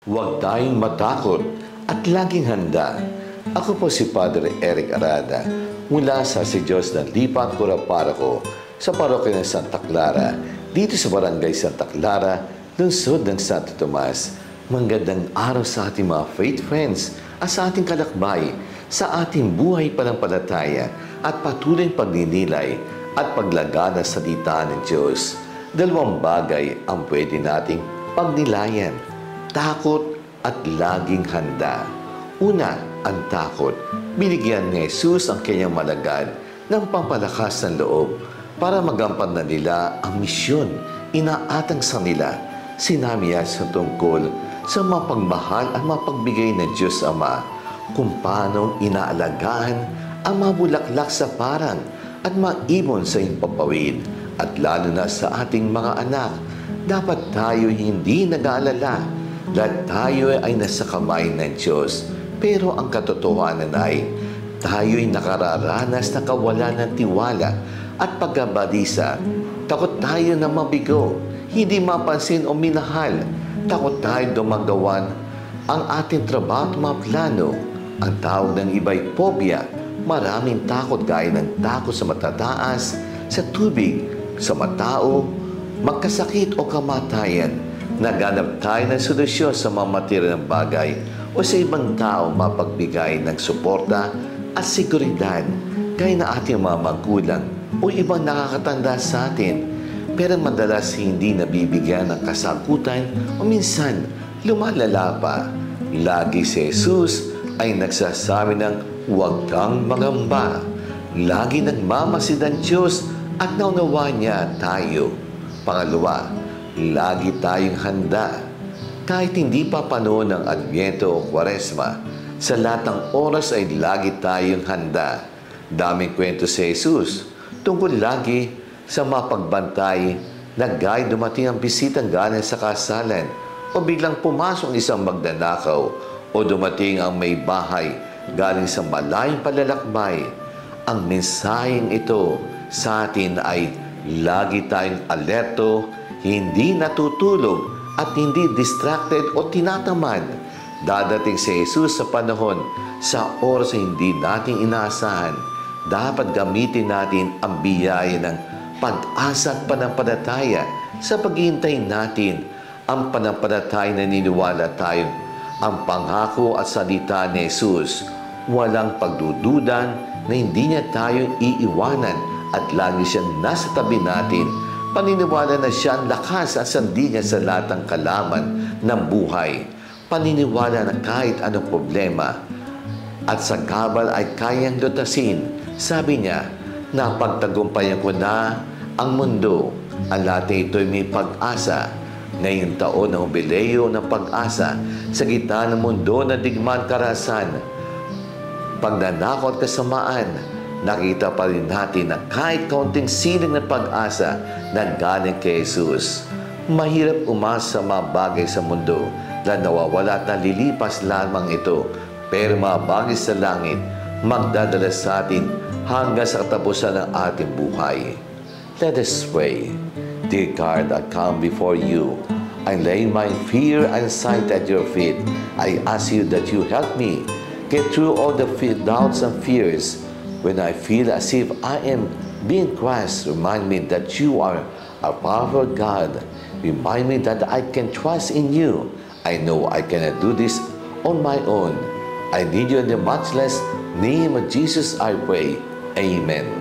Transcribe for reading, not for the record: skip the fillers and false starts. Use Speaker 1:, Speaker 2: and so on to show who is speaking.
Speaker 1: Huwag tayong matakot at laging handa. Ako po si Padre Eric Arada mula sa Si Diyos ng Lipat Parako sa parokya ng Santa Clara dito sa Barangay Santa Clara, lungsod ng Santo Tomas. Magandang araw sa ating mga faith friends at sa ating kalakbay sa ating buhay panampalataya at patuloy pagninilay at paglagana sa salita ng Diyos. Dalawang bagay ang pwede nating pagnilayan: takot at laging handa. Una, ang takot. Binigyan ni Jesus ang kanyang malagad ng pampalakas ng loob para magampan na nila ang misyon inaatang sa nila. Sinabi niya sa tungkol sa mapagmahal at mapagbigay ng Diyos Ama kung paano inaalagaan ang mga bulaklak sa parang at maibon sa impapawid, at lalo na sa ating mga anak. Dapat tayo hindi nag-aalala dahil tayo ay nasa kamay ng Diyos. Pero ang katotohanan ay tayo'y nakararanas na kawalan ng tiwala at pagkabalisa. Takot tayo na mabigo, hindi mapansin o minahal. Takot tayo dumagawan ang ating trabaho at mga plano. Ang tawag ng iba'y phobia. Maraming takot gaya ng takot sa matataas, sa tubig, sa matao, magkasakit o kamatayan. Naghanap tayo ng solusyon sa mga material ng bagay o sa ibang tao mapagbigay ng suporta at seguridad gaya na ating mga magulang o ibang nakakatanda sa atin, pero madalas hindi nabibigyan ng kasagutan o minsan lumalala pa. Lagi si Jesus ay nagsasabi ng huwag kang mangamba. Lagi nagmamasid ang Diyos at naunawa niya tayo. Pangalawa, lagi tayong handa. Kahit hindi pa panahon ng Adbyento o Kwaresma, sa lahat ng oras ay lagi tayong handa. Daming kwento si Jesus tungkol lagi sa mapagbantay na gaya dumating ang bisitang galing sa kasalan o biglang pumasok isang magnanakaw o dumating ang may bahay galing sa malayong palalakbay. Ang mensaheng ito sa atin ay lagi tayong alerto, hindi natutulog at hindi distracted o tinatamad. Dadating si Jesus sa panahon, sa oras na hindi natin inaasahan. Dapat gamitin natin ang biyaya ng pag-asa at panampalataya sa paghihintay natin. Ang panampalataya na niniwala tayo ang pangako at salita ni Jesus. Walang pagdududan na hindi niya tayo iiwanan at lagi siyang nasa tabi natin. Paniniwala na siya ang lakas at sandigan sa lahat ng kalaman ng buhay. Paniniwala na kahit anong problema at sa gabal ay kayang lutasin. Sabi niya, napagtagumpayan ko na ang mundo. Ang lahat ito'y may pag-asa. Ngayong taon ng Jubileo ng pag-asa sa gitna ng mundo na digmaan karahasan, pagnanakaw at kasamaan, nakita pa rin natin na kahit kaunting siling ng pag-asa na galing kay Jesus. Mahirap umasa sa mga bagay sa mundo na nawawala at nalilipas lamang ito. Pero mga bagay sa langit, magdadala sa atin hanggang sa katapusan ng ating buhay. Let us pray. Dear God, I come before you. I lay my fear and anxiety at your feet. I ask you that you help me get through all the doubts and fears. When I feel as if I am being crushed, remind me that you are a powerful God. Remind me that I can trust in you. I know I cannot do this on my own. I need you in the matchless name of Jesus, I pray. Amen.